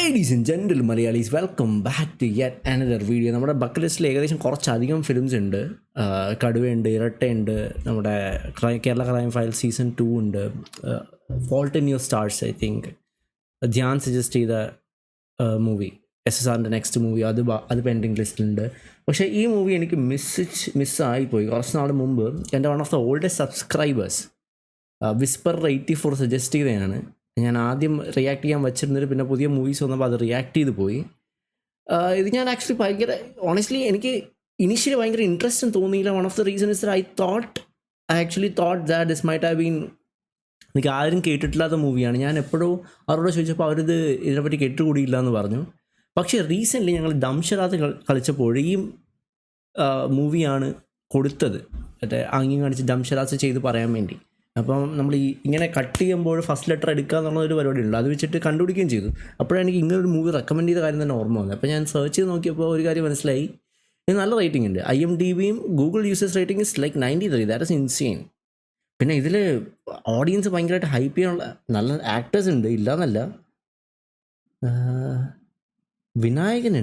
Ladies and gentle Malayalees welcome back to yet another video. നമ്മുടെ bucket ലിസ്റ്റിൽ ഏകദേശം കുറച്ചധികം ഫിലിംസ് ഉണ്ട്. കടുവയുണ്ട്, ഇരട്ടയുണ്ട്, നമ്മുടെ കേരള ക്രൈം ഫയൽ സീസൺ 2 ഉണ്ട്, fault in your stars I think Dhyan suggest ചെയ്ത മൂവി SSRൻ്റെ നെക്സ്റ്റ് മൂവി അത് പെൻഡിങ് ലിസ്റ്റിലുണ്ട്. പക്ഷേ ഈ മൂവി എനിക്ക് മിസ്സായിപ്പോയി. കുറച്ച് നാൾ മുമ്പ് എൻ്റെ one of the oldest subscribers Whisper 84 suggest ചെയ്തതാണ്. ഞാൻ ആദ്യം റിയാക്ട് ചെയ്യാൻ വെച്ചിരുന്നിട്ട് പിന്നെ പുതിയ മൂവീസ് വന്നപ്പോൾ അത് റിയാക്ട് ചെയ്ത് പോയി. ഇത് ഞാൻ ആക്ച്വലി ഭയങ്കര ഓണസ്റ്റ്ലി എനിക്ക് ഇനീഷ്യലി ഭയങ്കര ഇൻട്രസ്റ്റ് തോന്നിയില്ല. One of the reason is I actually thought that this might have been എനിക്ക് ആരും കേട്ടിട്ടില്ലാത്ത മൂവിയാണ്. ഞാൻ എപ്പോഴും അവരോട് ചോദിച്ചപ്പോൾ അവരിത് ഇതിനെപ്പറ്റി കേട്ടുകൂടിയില്ല എന്ന് പറഞ്ഞു. പക്ഷേ റീസെൻ്റ്ലി ഞങ്ങൾ ദംശരാത്ത് കളിച്ചപ്പോൾ ഈ മൂവിയാണ് കൊടുത്തത്, മറ്റേ അങ്ങി കാണിച്ച് ദംശരാത്ത് ചെയ്ത് പറയാൻ വേണ്ടി. അപ്പം നമ്മൾ ഇങ്ങനെ കട്ട് ചെയ്യുമ്പോൾ ഫസ്റ്റ് ലെറ്റർ എടുക്കുക എന്നുള്ളൊരു പരിപാടി ഉണ്ട്. അത് വെച്ചിട്ട് കണ്ടുപിടിക്കുകയും ചെയ്തു. അപ്പോഴാണ് എനിക്ക് ഇങ്ങനൊരു മൂവി റെക്കമെൻഡ് ചെയ്ത കാര്യം തന്നെ ഓർമ്മ വന്നത്. അപ്പോൾ ഞാൻ സെർച്ച് ചെയ്ത് നോക്കിയപ്പോൾ ഒരു കാര്യം മനസ്സിലായി, ഇത് നല്ല റേറ്റിംഗ് ഉണ്ട്. IMDbയും Google users rating is like 93. That is insane. പിന്നെ ഇതിൽ ഓഡിയൻസ് ഭയങ്കരമായിട്ട് ഹൈപ്പ് ചെയ്യാനുള്ള നല്ല ആക്ടേഴ്സ് ഉണ്ട്, ഇല്ലയെന്നല്ല. വിനായകൻ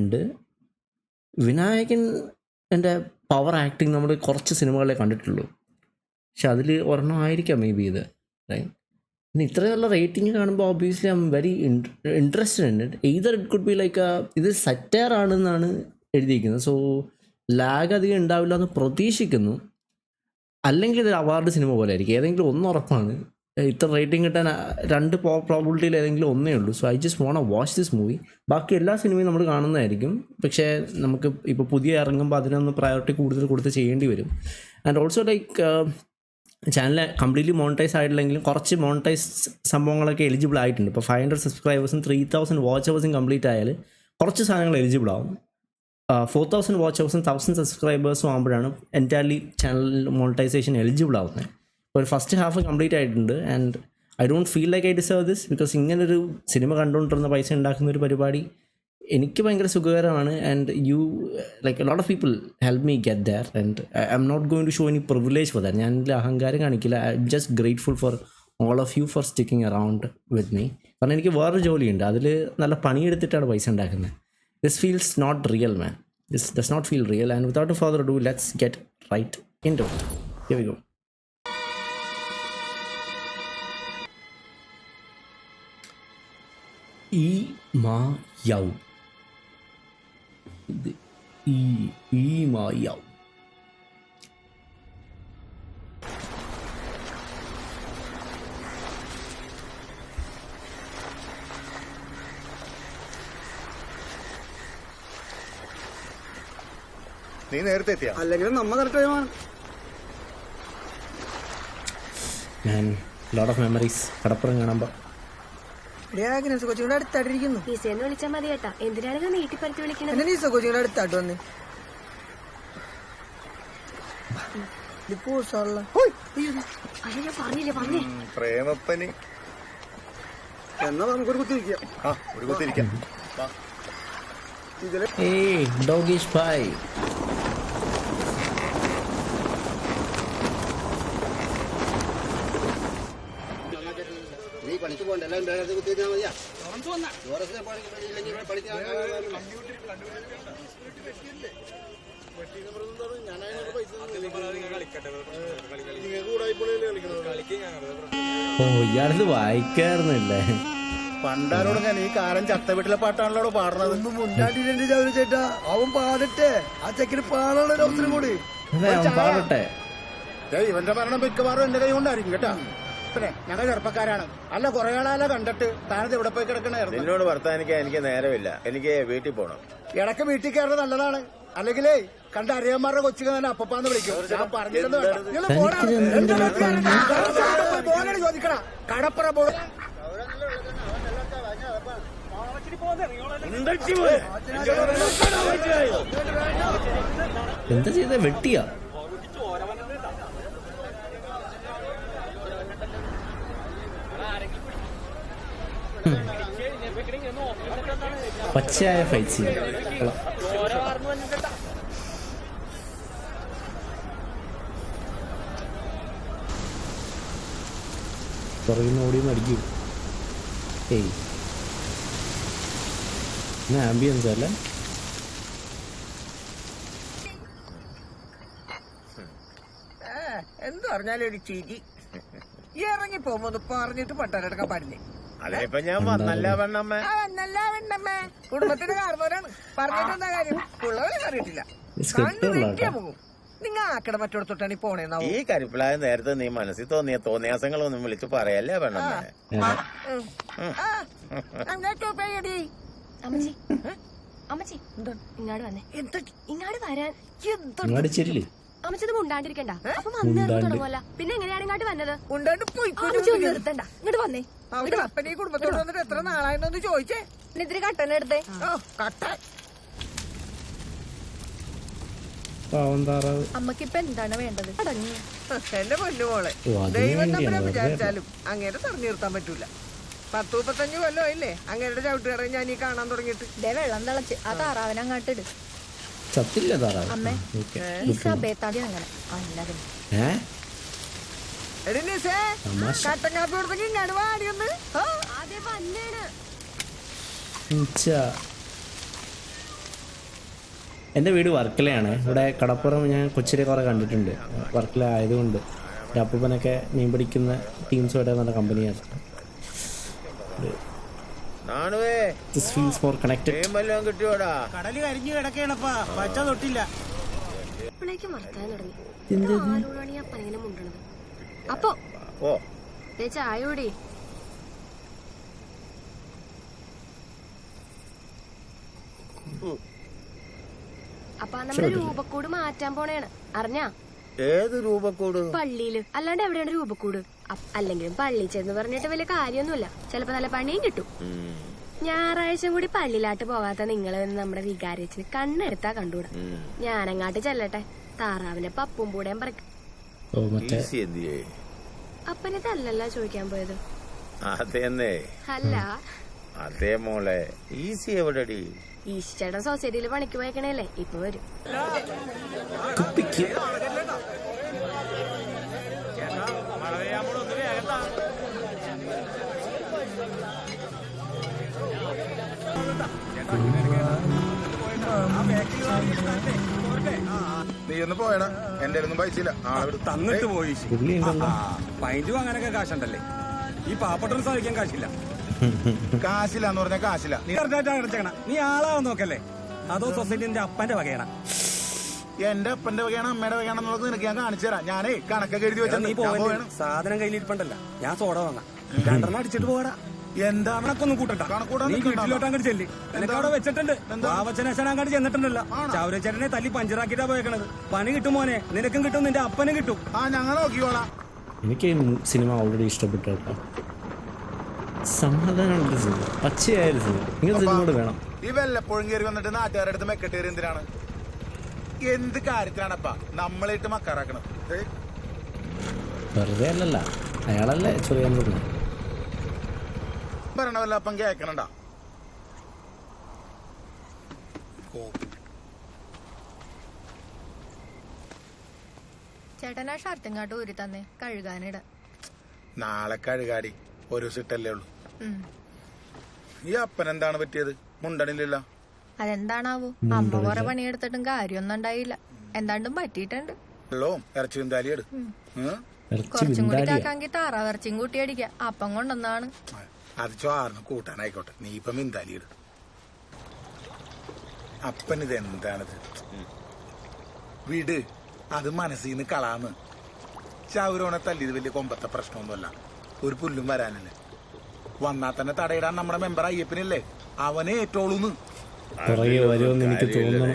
എൻ്റെ പവർ ആക്ടിങ് നമ്മൾ കുറച്ച് സിനിമകളെ കണ്ടിട്ടുള്ളൂ. പക്ഷെ അതിൽ ഒരെണ്ണം ആയിരിക്കാം മേ ബി ഇത്, റൈറ്റ്? പിന്നെ ഇത്രയും നല്ല റേറ്റിംഗ് കാണുമ്പോൾ obviously I am very interested in it. Either it could be like ഇത് സറ്റയർ ആണെന്നാണ് എഴുതിയിരിക്കുന്നത്, സോ ലാഗ് അധികം ഉണ്ടാവില്ല എന്ന് പ്രതീക്ഷിക്കുന്നു. അല്ലെങ്കിൽ ഇതൊരു അവാർഡ് സിനിമ പോലെ ആയിരിക്കും. ഏതെങ്കിലും ഒന്ന് ഉറപ്പാണ്. ഇത്ര റേറ്റിംഗ് കിട്ടാൻ 2 പ്രോബിലിറ്റിയിൽ ഏതെങ്കിലും ഒന്നേ ഉള്ളൂ. So I just want to watch this movie. ബാക്കി എല്ലാ സിനിമയും നമ്മൾ കാണുന്നതായിരിക്കും. പക്ഷേ നമുക്ക് ഇപ്പോൾ പുതിയ ഇറങ്ങുമ്പോൾ അതിനൊന്ന് പ്രയോറിറ്റി കൂടുതൽ കൊടുത്ത് ചെയ്യേണ്ടി വരും. And also like channel completely monetise ആയിട്ടില്ലെങ്കിലും കുറച്ച് മോണിറ്റൈസ് സംഭവങ്ങളൊക്കെ എലിജിബിൾ ആയിട്ടുണ്ട്. ഇപ്പോൾ 500 സബ്സ്ക്രൈബേഴ്സും 3000 വാച്ച് അവേഴ്സും കംപ്ലീറ്റ് ആയാൽ കുറച്ച് സാധനങ്ങൾ എലിജിബിൾ ആവും. 4000 വാച്ച് അവേഴ്സും 1000 സബ്സ്ക്രൈബേഴ്സും ആകുമ്പോഴാണ് എൻറ്റയർലി ചാനൽ മോണിറ്റൈസേഷൻ എലിജിബിൾ ആവുന്നത്. ഇപ്പോൾ ഫസ്റ്റ് ഹാഫ് കംപ്ലീറ്റ് ആയിട്ടുണ്ട്. And I don't feel like I deserve this, because ഇങ്ങനൊരു സിനിമ കണ്ടുകൊണ്ടിരുന്ന പൈസ ഉണ്ടാക്കുന്ന ഒരു പരിപാടി എനിക്ക് ഭയങ്കര സുഖകരമാണ്. And like a lot of people help me get there. And I am not going to show any privilege for that. ഞാൻ ഇതിൽ അഹങ്കാരം കാണിക്കില്ല. I am just grateful for all of you for sticking around with me. കാരണം എനിക്ക് വേറൊരു ജോലിയുണ്ട്, അതിൽ നല്ല പണിയെടുത്തിട്ടാണ് പൈസ ഉണ്ടാക്കുന്നത്. This feels not real, man. This does not feel real. And without further ado, let's get right into it. Here we go. Imayau. Imayau. നീ നേരത്തെ എത്തിയാ? അല്ലെങ്കിൽ നമ്മ കറക്റ്റ് ഞാൻ ലോട്ട് ഓഫ് മെമ്മറീസ് കടപ്പുറം കാണുമ്പോൾ കൊച്ചുകൂടെ അടുത്തായിട്ടിരിക്കുന്നു. ഈസയെന്ന് വിളിച്ചാൽ മതി കേട്ടാ. എന്തിനാണ് നീട്ടിപ്പറിച്ച് വിളിക്കുന്നത്? നീസ കൊച്ചുകൂടെ അടുത്തായിട്ട് വന്ന് പറഞ്ഞില്ലേ പറഞ്ഞേ പ്രേമപ്പനി. എന്നാ നമുക്കൊരു കുത്തിരിക്കാം. ഒരു കുത്തിരിക്കാം. Hey, doggish pie. നീ പണിക്ക് പോകണ്ട, എല്ലാം കുത്തിയാൽ മതിയാ. ഓ, ഇയാളത് വായിക്കാറുന്നില്ലേ? പണ്ടാരോട് ഞാൻ ഈ കാലം ചത്ത വീട്ടിലെ പാട്ടാണല്ലോ പാടുന്നത്. ഒന്നും മുണ്ടാട്ടിട്ടുണ്ട് ചൗരി ചേട്ടാ. അവൻ പാടട്ടെ. ആ ചെക്കിന് പാടാനുള്ള ഒരു അവസരം കൂടി. പാടട്ടെ. ഇവന്റെ ഭരണം മിക്കവാറും എന്റെ കൈ കൊണ്ടായിരിക്കും കേട്ടാ. പിന്നെ ഞങ്ങൾ ചെറുപ്പക്കാരാണ്. അല്ല കുറെ ആളല്ല കണ്ടിട്ട് താനത് എവിടെ പോയി കിടക്കണായിരുന്നു. എന്നോട് വർത്താനിക്കാൻ എനിക്ക് നേരമില്ല. എനിക്ക് വീട്ടിൽ പോകണം. ഇടയ്ക്ക് വീട്ടിൽ കയറുന്നത് നല്ലതാണ്. അല്ലെങ്കിലേ കണ്ട അറിയന്മാരുടെ കൊച്ചുകൾ തന്നെ അപ്പപ്പാന്ന് വിളിക്കും. ഞാൻ പറഞ്ഞിരുന്നു ചോദിക്കണ കടപ്പുറ പോണ എന്താ ചെയ്ത? വെട്ടിയാ? പച്ചയായ ഫൈറ്റ് സീൻ. പുറകിൽ നിന്ന് ഓടിയൊന്നും അടിക്കും. ഏയ് ആംബിയൻസ് അല്ലേ? എന്ത് പറഞ്ഞാലും ഒരു ചിരി ഇറങ്ങി പോകുമ്പോ പറഞ്ഞിട്ട് പട്ടാരടക്കാൻ പാടില്ലേ? അതിനിപ്പോ ഞാൻ വന്നല്ല പെണ്ണമ്മ. നല്ല വെണ്ണമ്മേ കുടുംബത്തിന്റെ കാർന്നവരാണ് പറഞ്ഞിട്ട് എന്താ കാര്യം? പിള്ളവരെ അറിയിട്ടില്ല പോകും. നിങ്ങൾ ആക്കട മറ്റോടത്തോട്ടാണ് ഈ പോണേന്നാവും. ഈ കരിപ്പിളായ നേരത്തെ നീ മനസ്സിൽ തോന്നിയ തോന്നിയാസങ്ങളൊന്നും വിളിച്ച് പറയല്ലേ പെണ്ണമ്മ. അമ്മച്ചി അമ്മച്ചി ഇങ്ങാട് വന്നേ. ഇങ്ങാട് വരാൻ ഇങ്ങോട്ട് ചെല്ലി. അമ്മച്ചത് മുണ്ടാണ്ടിരിക്കണ്ട. അപ്പൊ വന്നു തുടങ്ങുമല്ല. പിന്നെ എങ്ങനെയാണ് ഇങ്ങോട്ട് വന്നത്? ഉണ്ടാണ്ട് പോയി നിർത്തണ്ട, ഇങ്ങോട്ട് വന്നേ. അപ്പനെ ഈ കുടുംബത്തോട് വന്നിട്ട് എത്ര നാളായെന്നൊന്ന് ചോദിച്ചേ. ഇത്തിരി കട്ടനെടുത്തേ. കട്ട പാവം താറാവ്. അമ്മക്കിപ്പൊ എന്താണ് വേണ്ടത്? അടങ്ങി എന്റെ പൊന്നുമോളെ, ദൈവം തമ്മിലെ വിചാരിച്ചാലും അങ്ങനെ തടഞ്ഞു നിർത്താൻ പറ്റൂല. 10-35 കൊല്ലമായില്ലേ അങ്ങേരുടെ ചവിട്ടുകറ ഞാൻ ഈ കാണാൻ തുടങ്ങിയിട്ട്. വെള്ളം തിളച്ച് ആ താറാവിനെ അങ്ങാട്ടിട്. ചത്തില്ല താറാവ്. അമ്മേ ഈ സഭയത്താദ്യം അങ്ങനെ എല്ലാവരും കട്ടൻ കാപ്പി കൊടുത്തെങ്കിൽ ഇങ്ങാട് വാടിയൊന്ന്. ആദ്യം വന്നേണ്. എൻ്റെ വീട് വർക്കലയാണ്. ഇവിടെ കടപ്പുറം ഞാൻ കൊച്ചിയിലെ കുറേ കണ്ടിട്ടുണ്ട്. വർക്കല ആയതുകൊണ്ട് എൻ്റെ അപ്പൂപ്പനൊക്കെ മീൻ പിടിക്കുന്ന ടീംസുമായിട്ട് നല്ല കമ്പനിയാണ്. This feels more connected. കിട്ടിയോടാ? കടല് കരിഞ്ഞു കിടക്കണപ്പാ, പച്ച തൊട്ടില്ല. ഇപ്പോഴേക്കും വർത്താൻ തുടങ്ങി. ആരോടാണ് ഈ അപ്പനെ മുണ്ടണത്? അപ്പൊ ഓ ചായ കൂടി. അപ്പൊ നമ്മുടെ രൂപക്കൂട് മാറ്റാൻ പോണേണ്, അറിഞ്ഞാ? ഏത് രൂപക്കൂട്? പള്ളിയില്. അല്ലാണ്ട് എവിടെയാണ് രൂപക്കൂട്? അല്ലെങ്കിലും പള്ളി ചെന്ന് പറഞ്ഞിട്ട് വലിയ കാര്യമൊന്നുമില്ല. ചിലപ്പോ നല്ല പണിയും കിട്ടും. ഞായറാഴ്ച കൂടി പള്ളിയിലാട്ട് പോകാത്ത നിങ്ങള് നമ്മുടെ വികാരിച്ചിന് കണ്ണെടുത്താ കണ്ടുകൂടാ. ഞാനങ്ങാട്ട് ചെല്ലട്ടെ, താറാവിന്റെ പപ്പും കൂടെയും പറയും. അപ്പനെ തല്ലല്ല ചോദിക്കാൻ പോയത്. അതെന്നെ. അല്ല അതേ മോളെ, ഈസി എവിടെടി? ഈശ്ചേട്ടൻ സൊസൈറ്റിയിൽ പണിക്ക് പോയേക്കണേല്ലേ, ഇപ്പൊ വരും. നീ ഒന്ന് പോയടാ, എന്റെ ഒന്നും പൈസ ഇല്ല. തന്നിട്ട് പോയി. പൈൻറ്റ് വാങ്ങാനൊക്കെ കാശുണ്ടല്ലേ? ഈ പാവപ്പെട്ടവന് സാധിക്കാൻ കാശില്ല. കാശില്ല എന്ന് പറഞ്ഞാൽ കാശില്ല. നീ അടച്ചേക്കണ. നീ ആളാവാൻ നോക്കല്ലേ? അതോ സൊസൈറ്റിന്റെ അപ്പന്റെ വകയാണ്? എന്റെ അപ്പന്റെ വകയാണ് അമ്മയുടെ വകയാണെന്നുള്ളത് നിനക്ക് ഞാൻ കാണിച്ചു തരാം. ഞാനേ കണക്കൊക്കെ എഴുതി വെച്ചാൽ നീ പോകണം. സാധനം കയ്യിലിരിപ്പണ്ടല്ല, ഞാൻ സോഡ വാങ്ങാം. 2 അടിച്ചിട്ട് പോകടാ. എന്താണ് കണക്കൊന്നും കൂട്ടണ്ട. നീ വീട്ടിലോട്ട് അങ്ങോട്ട് ചെല്ലി. എനിക്ക് അവിടെ വെച്ചിട്ടുണ്ട്. വാവച്ചനേശൻ അങ്ങോട്ട് ചെന്നിട്ടുണ്ടല്ലോ. ചൗരച്ചേരനെ തല്ലി പഞ്ചറാക്കിട്ടാ പോയേക്കണത്. പണി കിട്ടും മോനെ, നിനക്കും കിട്ടും, നിന്റെ അപ്പനും കിട്ടും. ഞങ്ങൾ നോക്കിക്കോളാം. എനിക്ക് സിനിമ ഓൾറെഡി ഇഷ്ടപ്പെട്ടു കേട്ടോ. സമാധാനമുള്ള സിനിമ, പച്ചയായൊരു സിനിമ. നിങ്ങൾ സിനിമയോട് വേണം. ഈ വല്ലപ്പോഴും കയറി വന്നിട്ട് നാട്ടുകാരുടെ അടുത്ത് മെക്കെട്ടേറി എന്തിനാണ്? എന്ത് കാര്യത്തിലാണപ്പാ നമ്മളിട്ട് മക്കാറാക്കണം? വെറുതെ അല്ലല്ല, അയാളല്ലേ ചൊറിയാൻ പറഞ്ഞത്. പറയണവല്ല അപ്പം കേക്കണണ്ട. ചേട്ടനാ ഷർട്ടിങ്ങാട്ട് ഊരി തന്നെ കഴുകാനിട. നാളെ കഴുകാടി, ഒരു സിട്ടല്ലേ ഉള്ളു. ഈ അപ്പനെന്താണ് പറ്റിയത്? മുണ്ടണില്ല. അതെന്താണാവോ? അമ്മ കൊറേ പണിയെടുത്തിട്ടും കാര്യമൊന്നും ഉണ്ടായില്ല. എന്താണ്ടും പറ്റിയിട്ടുണ്ട്. വെള്ളവും ഇറച്ചിയും താലിയെടു. കുറച്ചും കൂടി കാക്കാങ്കിൽ താറാവിറച്ചിയും കൂട്ടി അടിക്കാം. അപ്പം കൊണ്ടൊന്നാണ്. അത് ചോറിന് കൂട്ടാനായിക്കോട്ടെ, നീ ഇപ്പം മിന്താലിയിട്. അപ്പനിത് എന്താണിത്? വീട് അത് മനസ്സിൽ നിന്ന് കളാന്ന്. ചൗരോനെ തല്ലിയത് വലിയ കൊമ്പത്തെ പ്രശ്നമൊന്നുമല്ല. ഒരു പുല്ലും വരാനല്ലേ. വന്നാ തന്നെ തടയിടാൻ നമ്മുടെ മെമ്പർ അയ്യപ്പനില്ലേ, അവനെ ഏറ്റോളൂന്ന്. എനിക്ക് തോന്നുന്നു.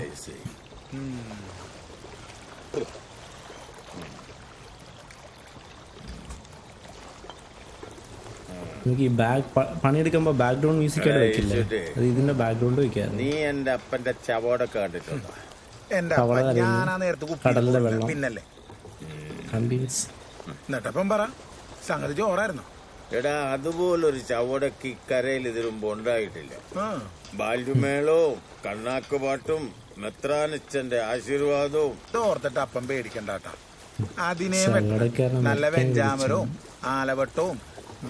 എനിക്ക് ഈ പണിയെടുക്കുമ്പോ ബാക്ക്ഗ്രൗണ്ട് മ്യൂസിക് ആയിട്ട് വെക്കില്ലേ, അത് ഇതിന്റെ ബാക്ക്ഗ്രൗണ്ട് വെക്കാറ്. നീ എന്റെ അപ്പന്റെ ചവോടൊക്കെ കണ്ടിട്ടുണ്ടോ? കടലിലെ വെള്ളം, പിന്നല്ലേ ആംബിയൻസ്. പറ, സംഗതി ചോറായിരുന്നു. എടാ, അതുപോലൊരു ചവടക്ക് ഇക്കരയിൽ ഇതിലും ഉണ്ടായിട്ടില്ല. ബാല്യമേളവും കണ്ണാക്കുപാട്ടും മെത്രാനച്ചന്റെ ആശീർവാദവും ഓർത്തിട്ട് അപ്പം പേടിക്കണ്ടാട്ടാ. അതിനെ നല്ല വെഞ്ചാമരവും ആലവട്ടവും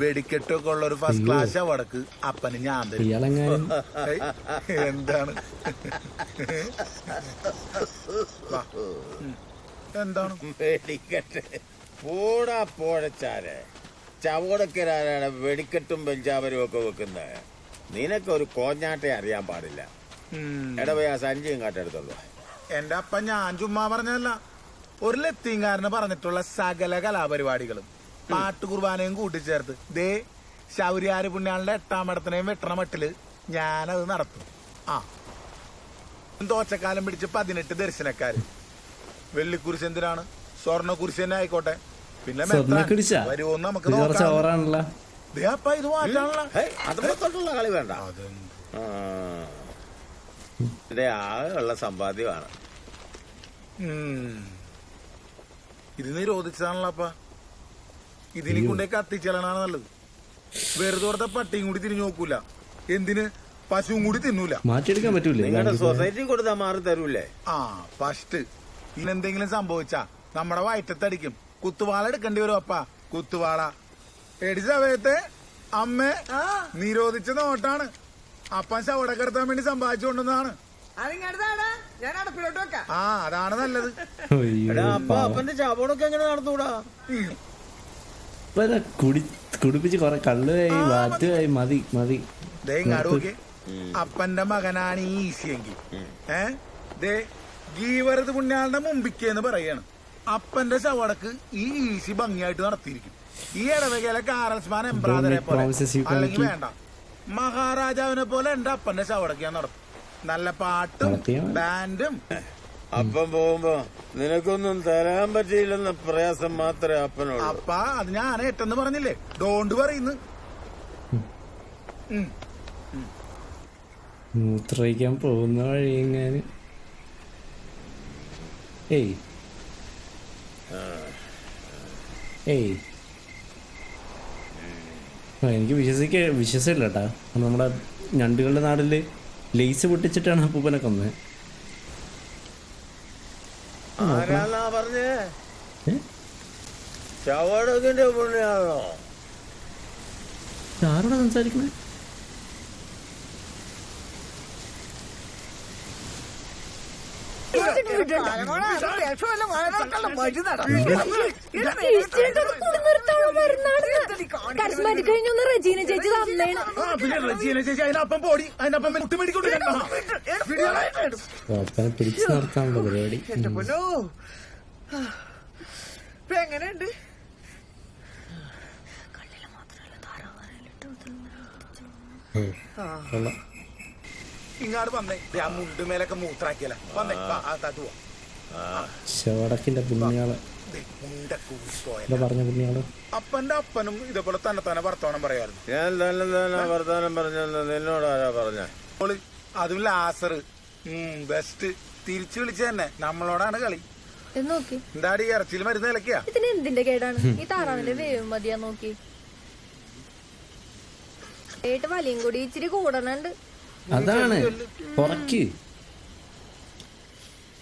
വെടിക്കെട്ടൊക്കെ ഉള്ള ഒരു ഫസ്റ്റ് ക്ലാസ് വടക്ക് അപ്പന് ഞാൻ തരും. ഇയാളെങ്ങാനും ഏയ്, എന്താണ് വാ. എന്താണ് വെടിക്കെട്ട് പോടാ പോഴച്ചാരെ. ചവടക്കരാരാണ് വെടിക്കെട്ടും പെഞ്ചാവരും ഒക്കെ വെക്കുന്നത്. നിനക്കൊരു കോഞ്ഞാട്ടെ അറിയാൻ പാടില്ല. എടാ പോയി ആ സഞ്ചിയും കാട്ടെടുത്തുള്ളൂ. എന്റെ അപ്പൻ ഞാൻ ചുമ്മാ പറഞ്ഞതല്ല, ഒരു ലത്തീങ്കാരന് പറഞ്ഞിട്ടുള്ള സകല കലാപരിപാടികളും പാട്ടുകുർബാനയും കൂട്ടിച്ചേർത്ത് ദേ ശൗര്യാര് പുണ്യാളിന്റെ 8ാം ഇടത്തിനെയും വെട്ടണ മട്ടില് ഞാനത് നടത്തും. ആ തോച്ചക്കാലം പിടിച്ച് 18 ദർശനക്കാര്. വെള്ളിക്കുരിശ് എന്തിനാണ്, സ്വർണ്ണക്കുരിശ് തന്നെ ആയിക്കോട്ടെ. പിന്നെ സ്വർണ്ണക്കുരിശാ? വരുമോന്ന് നമുക്ക് ഇത് കുറച്ച് നോക്കാം. ഓവറാണല്ലോ. ദേ അപ്പ ഇത് മാറ്റാണല്ലോ. അതുപോലെ തൊട്ടുള്ള കളി വേണ്ട. ഇതിന്റെ ആകെയുള്ള സമ്പാദ്യമാണ്. ഇത് നിരോധിച്ചതാണല്ലോ അപ്പ. ഇതിനെ കൊണ്ടേ കത്തിച്ചെല്ലണാണ് നല്ലത്. വെറുതെ ഓർത്ത പട്ടിയും കൂടി തിരിഞ്ഞു നോക്കൂല, എന്തിന് പശുവും കൂടി തിന്നൂല. മാറ്റിയെടുക്കാൻ പറ്റൂലേ? നിങ്ങളുടെ സൊസൈറ്റി കൊടുത്താൽ മാറി തരൂലേ? ആ ഫസ്റ്റ് ഇതിനെന്തെങ്കിലും സംഭവിച്ചാ നമ്മുടെ വയറ്റത്തടിക്കും. കുത്തുവാള എടുക്കേണ്ടി വരും അപ്പ. കുത്തുവാള എടി സമയത്തെ അമ്മ നിരോധിച്ച നോട്ടാണ്. അപ്പൻ ശവടക്കെടുത്താൻ വേണ്ടി സമ്പാദിച്ചുകൊണ്ടെന്നാണ്. അതിങ്ങടുത്താണ് ഞാൻ അടുപ്പിലോട്ട് വെക്കാം. ആ അതാണ് നല്ലത്. അയ്യോ, അപ്പൊ അപ്പന്റെ ചാപോടൊക്കെ എങ്ങനെ നടന്നൂടാ? ഇപ്പൊ ഇതാ കുടിപ്പിച്ച് കൊറേ കള്ളുമായി വാറ്റുമായി. മതി മതി. ദേ ഇങ്ങാട് നോക്കി, അപ്പന്റെ മകനാണ് ഈ ഈസിയെങ്കിൽ ദേ ഗീവരത് പുണ്യാളുടെ മുമ്പിക്കെന്ന് പറയാണ്. അപ്പന്റെ ശവടക്ക് ഈ ഈസി ഭംഗിയായിട്ട് നടത്തിയിരിക്കും. ഈ ഇടവകയിലെ കാറൽസ്മാൻ എംബ്രാദറെ പോലെ അല്ലെങ്കിൽ വേണ്ട മഹാരാജാവിനെ പോലെ എന്റെ അപ്പന്റെ ശവടക്ക് ഞാൻ നടത്തും. നല്ല പാട്ടും ബാൻഡും. അപ്പം പോകുമ്പോ നിനക്കൊന്നും തരാൻ പറ്റിയില്ലെന്ന പ്രയാസം മാത്രമേ അപ്പനോട്. അപ്പ അത് ഞാൻ ഏറ്റെന്ന് പറഞ്ഞില്ലേ, ഡോണ്ട് പറയുന്നു. മൂത്രയിക്കാൻ പോകുന്ന വഴി എങ്ങാന്. ഏയ് ഏയ് എനിക്ക് വിശ്വസില്ല കേട്ടാ. നമ്മുടെ ഞണ്ടുകളുടെ നാട്ടില് ലേസ് പൊട്ടിച്ചിട്ടാണ് അപ്പൂപ്പനെ കൊന്നത്. ആരാന്നാ പറഞ്ഞേ? ചവടകിന്റെ പുണ്യാണോ? ആരോടാ സംസാരിക്കുന്നത്? റെജീന ചേച്ചി തന്നേണ്. അതിനപ്പം പോടി, അതിനപ്പം കുട്ടി മേടിക്കൊണ്ടിരിക്കണോ? അപ്പനെ പിടിച്ചു നിർത്താനുള്ള പരിപാടി. എന്റെ പൊന്നോ, ഇപ്പൊ എങ്ങനെയുണ്ട്? ഇങ്ങാട് വന്നേ, ആ മുണ്ട് മേലൊക്കെ മൂത്രാക്കിയല്ല വന്നേ. ശവടക്കിന്റെ പുണ്യാള് എന്താ പറഞ്ഞ പുണ്യാള്? അപ്പന്റെ അപ്പനും ഇതേപോലെ തന്നെ വർത്തമാനം പറയാറുണ്ട്. ഞാൻ തന്നെ വർത്താനം പറഞ്ഞെന്ന് നിന്നോട് ആരാ പറഞ്ഞ? അതും ലാസർ ബെസ്റ്റ് തിരിച്ചു വിളിച്ച തന്നെ നമ്മളോടാണ് കളി. നോക്കി എന്താടി ഇറച്ചിയിൽ മരുന്ന് ഇലക്കിയാ? ഇതിന് എന്തിന്റെ കേടാണ്? ഈ താറാവിന്റെ വേവ് മതിയാ നോക്കി. ഏട്ട് വലിയും കൂടി ഇച്ചിരി കൂടണുണ്ട്. അതാണ് കുറയ്ക്ക്.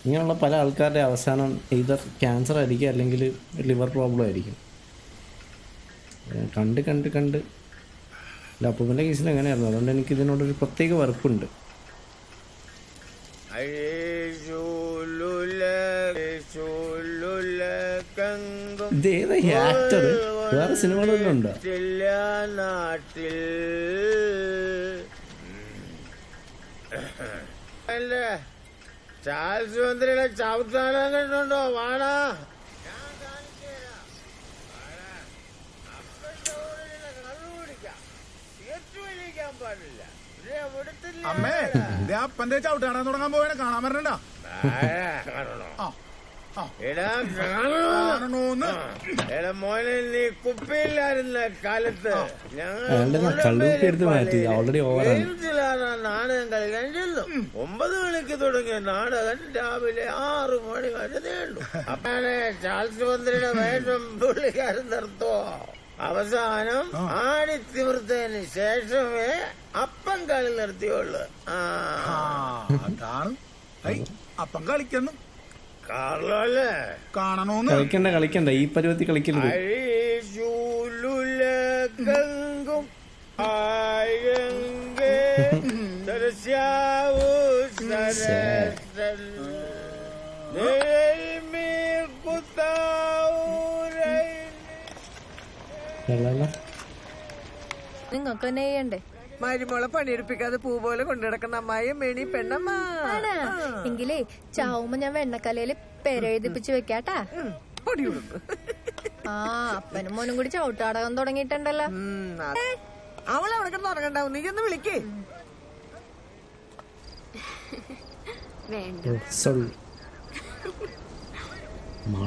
ഇങ്ങനെയുള്ള പല ആൾക്കാരുടെ അവസാനം ഇതർ ക്യാൻസർ ആയിരിക്കും, അല്ലെങ്കിൽ ലിവർ പ്രോബ്ലം ആയിരിക്കും. കണ്ട് കണ്ട് കണ്ട് അപ്പൂപ്പൻ്റെ കേസിൽ എങ്ങനെയായിരുന്നു. അതുകൊണ്ട് എനിക്ക് ഇതിനോടൊരു പ്രത്യേക വെറുപ്പുണ്ട്. ഇതേതാ ആക്ടർ? വേറെ സിനിമകളൊന്നും ഉണ്ടോ? നാട്ടിൽ അല്ലേ ചാൾസ് മന്ത്രിയുടെ ചവിട്ടാനം കണ്ടുണ്ടോ? വാടാ, പാടില്ല. അമ്മേ അപ്പന്റെ ചവിട്ടാടാൻ തുടങ്ങാൻ പോവാണ്, കാണാൻ പറഞ്ഞാ മോനെ. നീ കുപ്പിയിലായിരുന്ന കാലത്ത് കള്ളുകുപ്പി മാറ്റി. ഓൾറെഡി ഓവറാണ്. നാടകം കളിക്കാൻ ചെല്ലും. 9 മണിക്ക് തുടങ്ങിയ നാടകം രാവിലെ 6 മണി വരെ നീണ്ടു. അപ്പാണ് ചാൾസ് മന്ത്രിയുടെ വേഷം പുള്ളിക്കാരൻ നിർത്തോ. അവസാനം ആടിത്തിമിർത്തതിന് ശേഷമേ അപ്പം കളി നിർത്തിയുള്ളു. അതാണ് അപ്പം കളിക്കുന്നു. കാർലോല്ലേ കാണണോന്ന് കളിക്കണ്ട ഈ പരുവത്തി കളിക്കരുത്. കങ്കും ആയങ്കേ ദർശാവു സരസൽ നെയ്മി കുത്താവുരൈ. നിങ്ങൾക്ക് തന്നെ ചെയ്യണ്ടേ? മരുമോളെ പണിയെടുപ്പിക്കാതെ പൂ പോലെ കൊണ്ടുനടക്കുന്ന അമ്മായി മേണി പെണ്ണമ്മ. എങ്കിലേ ചാവുമ്പോ ഞാൻ വെണ്ണക്കലയില് പേരെഴുതിപ്പിച്ച് വെക്കാട്ടാ. ആ അപ്പനും മോനും കൂടി ചവിട്ടാടകം തുടങ്ങിയിട്ടുണ്ടല്ലോ. അവളവിടെ കിടന്ന് ഉറങ്ങണ്ടാവും. നീ ഒന്ന് വിളിക്കേ. വേണ്ട